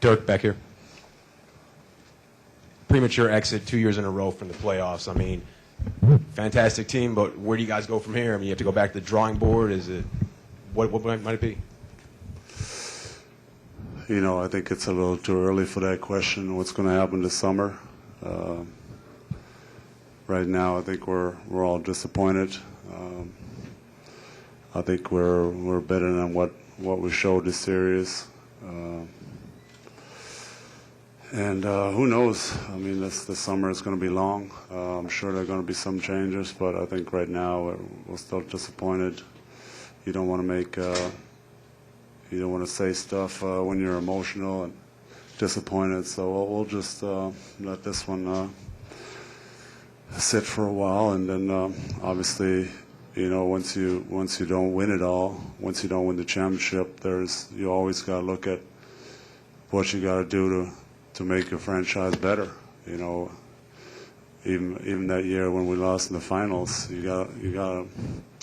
Dirk, back here. Premature exit 2 years in a row from the playoffs. I mean, fantastic team, but where do you guys go from here? I mean, you have to go back to the drawing board. Is it what might it be? You know, I think it's a little too early for that question. What's going to happen this summer? Right now, I think we're all disappointed. I think we're better than what we showed this series. And who knows? I mean, the summer is going to be long. I'm sure there are going to be some changes, but I think right now we're still disappointed. You don't want to make, you don't want to say stuff when you're emotional and disappointed. So we'll just let this one sit for a while, and then obviously, you know, once you don't win it all, once you don't win the championship, you always got to look at what you got to do to make your franchise better. You know, even that year when we lost in the finals, you got to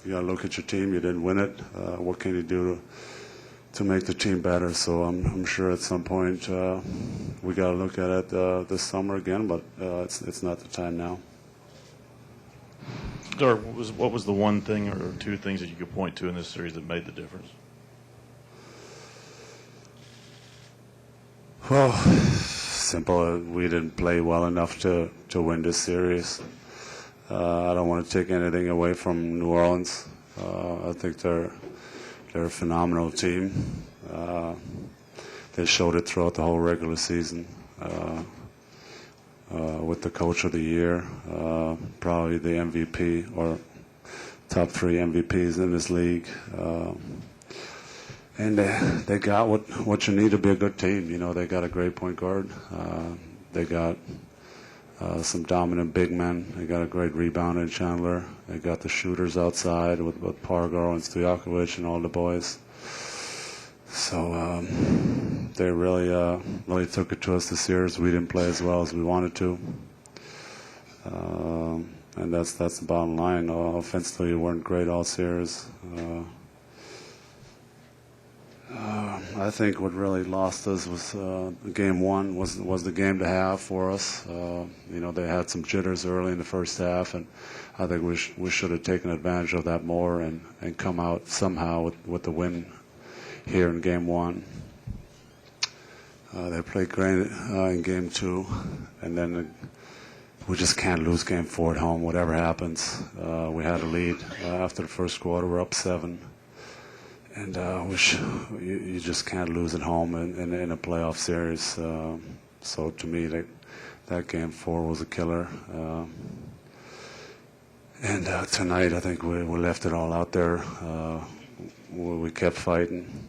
look at your team. You didn't win it. What can you do to make the team better? So I'm sure at some point we got to look at it this summer again, but it's not the time now. Dirk, what was the one thing or two things that you could point to in this series that made the difference? Well, simple. We didn't play well enough to win this series. I don't want to take anything away from New Orleans. I think they're a phenomenal team. They showed it throughout the whole regular season. With the coach of the year, probably the MVP or top 3 MVPs in this league. And they got what you need to be a good team. You know, they got a great point guard. They got some dominant big men. They got a great rebounder in Chandler. They got the shooters outside with Pargo and Stojakovic and all the boys. So they really took it to us this year. We didn't play as well as we wanted to. And that's the bottom line. Offensively, we weren't great all series. I think what really lost us was game one was the game to have for us. You know, they had some jitters early in the first half, and I think we should have taken advantage of that more and come out somehow with the win here in game one. They played great in game two, and then we just can't lose game 4 at home, whatever happens. We had a lead after the first quarter. We're up 7. And you just can't lose at home in a playoff series. So to me, that game 4 was a killer. And tonight, I think we left it all out there. We kept fighting,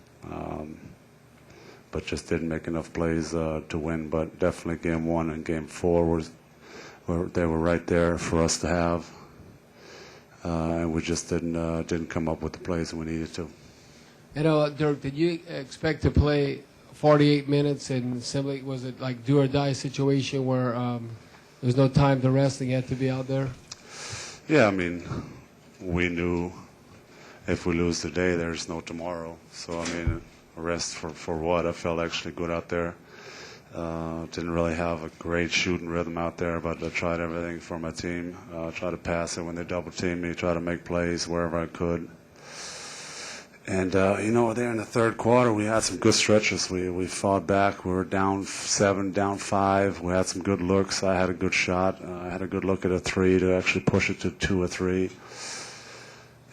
but just didn't make enough plays to win. But definitely game 1 and game 4 they were right there for us to have, and we just didn't come up with the plays we needed to. You know, Dirk, did you expect to play 48 minutes and simply was it like do or die situation where there's no time to rest and you had to be out there? Yeah, I mean, we knew if we lose today, there's no tomorrow. So, I mean, rest for what? I felt actually good out there. Didn't really have a great shooting rhythm out there, but I tried everything for my team. Tried to pass it when they double team me, try to make plays wherever I could. And, you know, there in the third quarter, we had some good stretches. We fought back. We were down 7, down 5. We had some good looks. I had a good shot. I had a good look at a 3 to actually push it to 2 or 3.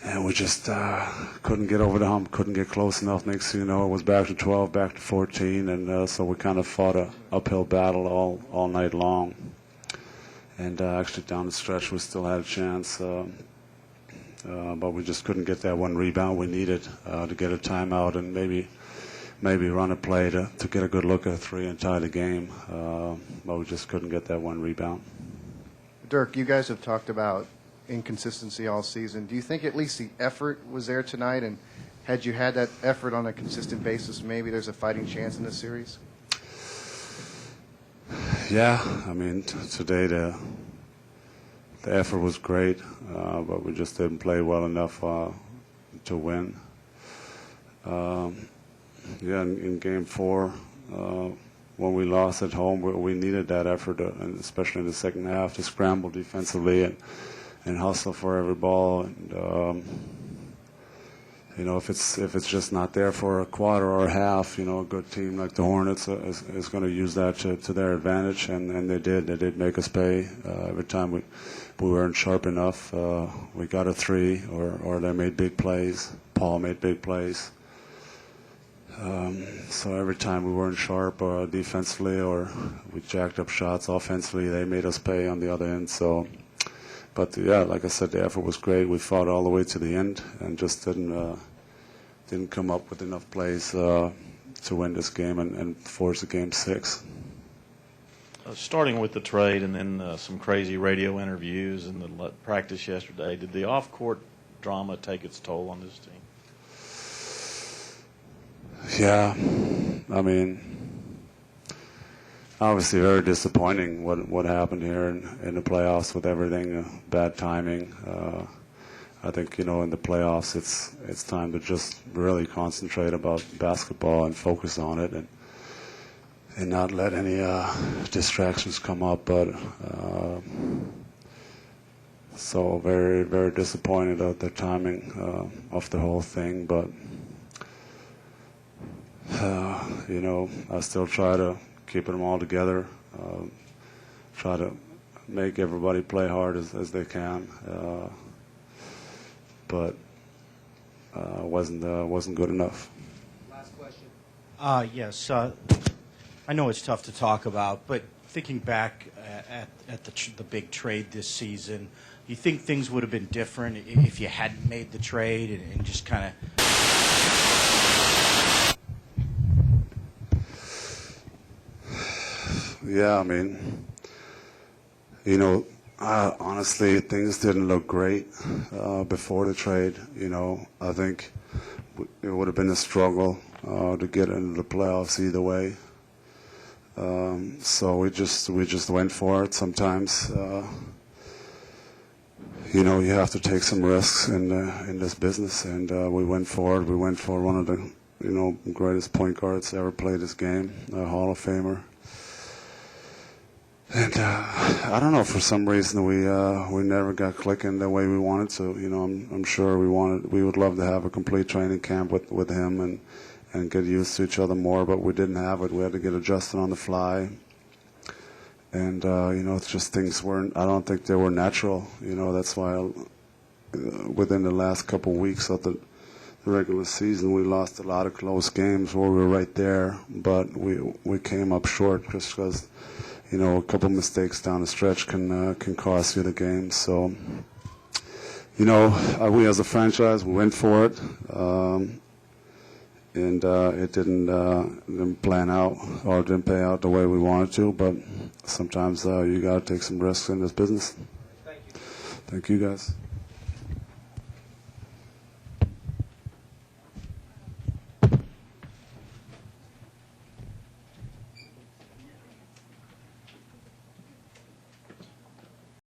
And we just couldn't get over the hump, couldn't get close enough. Next thing you know, it was back to 12, back to 14. And so we kind of fought an uphill battle all night long. And actually down the stretch, we still had a chance. But we just couldn't get that one rebound we needed to get a timeout and maybe run a play to get a good look at a 3 and tie the game. But we just couldn't get that one rebound. Dirk, you guys have talked about inconsistency all season. Do you think at least the effort was there tonight? And had you had that effort on a consistent basis, maybe there's a fighting chance in this series? Yeah, I mean, today the effort was great, but we just didn't play well enough to win. Yeah, in game 4, when we lost at home, we needed that effort, and especially in the second half, to scramble defensively and hustle for every ball. And if it's just not there for a quarter or a half, a good team like the Hornets is going to use that to their advantage, and they did. They did make us pay every time we weren't sharp enough. We got a three, or they made big plays. Paul made big plays. So every time we weren't sharp defensively, or we jacked up shots offensively, they made us pay on the other end. So, but yeah, like I said, the effort was great. We fought all the way to the end and just didn't come up with enough plays to win this game and force a game 6. Starting with the trade and then some crazy radio interviews and the practice yesterday, did the off-court drama take its toll on this team? Yeah, I mean, obviously very disappointing what happened here in the playoffs with everything, bad timing. I think, in the playoffs it's time to just really concentrate about basketball and focus on it and not let any distractions come up. But so very, very disappointed at the timing of the whole thing. But I still try to keep them all together, try to make everybody play hard as they can, but wasn't good enough. Last question. Yes. I know it's tough to talk about, but thinking back at the big trade this season, do you think things would have been different if you hadn't made the trade and just kind of... Yeah, I mean, honestly, things didn't look great before the trade. I think it would have been a struggle to get into the playoffs either way. So we just went for it. Sometimes, you have to take some risks in this business, and we went for it. We went for one of the greatest point guards ever played this game, a Hall of Famer. And I don't know, for some reason we never got clicking the way we wanted to. I'm sure we would love to have a complete training camp with him and get used to each other more, but we didn't have it. We had to get adjusted on the fly. And it's just things weren't. I don't think they were natural. That's why within the last couple of weeks of the regular season, we lost a lot of close games where we were right there, but we came up short just because. A couple mistakes down the stretch can cost you the game. So, we as a franchise, we went for it, and it didn't plan out or didn't pay out the way we wanted to. But sometimes you got to take some risks in this business. Thank you. Thank you, guys.